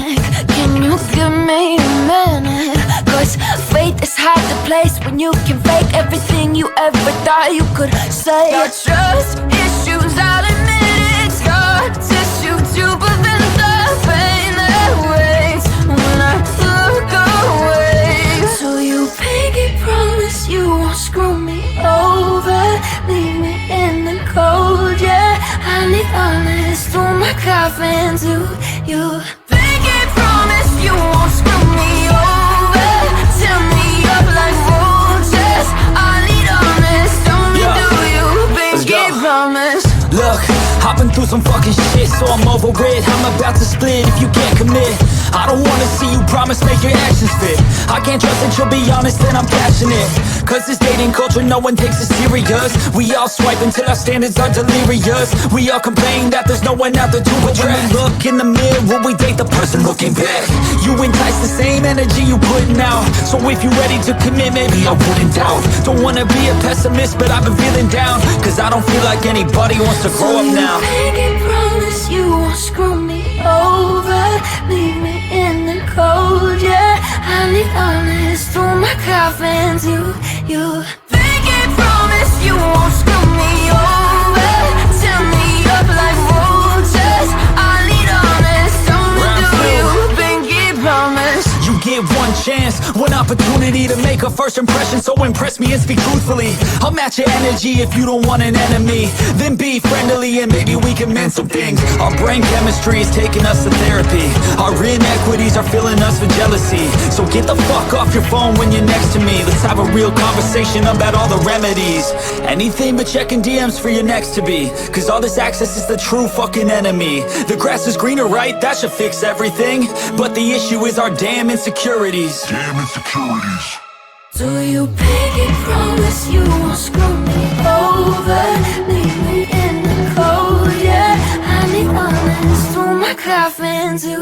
panic. Can you give me a minute? Cause faith is hard to place when you can fake everything you ever thought you could say. Your trust issues, I'll admit it. Scar tissue to prevent the pain that waits when I look away. So you pinky promise you won't screw me over, leave me in the cold, yeah. I need honest through my coffin to you. Pinky promise you won't screw me over, tear me up like roaches. I need honest, don't me do you. Pinky promise. Look, I've been through some fucking shit, so I'm over it. I'm about to split if you can't commit. I don't wanna see you promise, make your actions fit. I can't trust that you'll be honest and I'm passionate. Cause this dating culture, no one takes it serious. We all swipe until our standards are delirious. We all complain that there's no one out there to address. When we look in the mirror, we date the person looking back. You entice the same energy you putting out. So if you're ready to commit, maybe I wouldn't doubt. Don't wanna be a pessimist, but I've been feeling down. Cause I don't feel like anybody wants to grow up now. Pinky promise you won't screw me over, leave me in the cold, yeah. I need honest through my coffin to you. Pinky promise you won't screw me over, tear me up like roaches. I need honest, don't do you. Pinky promise. You get one chance, one opportunity to make a first impression. So impress me and speak truthfully. I'll match your energy if you don't want an enemy. Then be friendly and maybe we can mend some things. Our brain chemistry is taking us to therapy. Our inequities are filling us with jealousy. So get the fuck off your phone when you're next to me. Let's have a real conversation about all the remedies. Anything but checking DMs for your next to be. Cause all this access is the true fucking enemy. The grass is greener, right? That should fix everything. But the issue is our damn insecurities. Do you pinky promise you won't screw me over, leave me in the cold, yeah. I need honest through my coffin to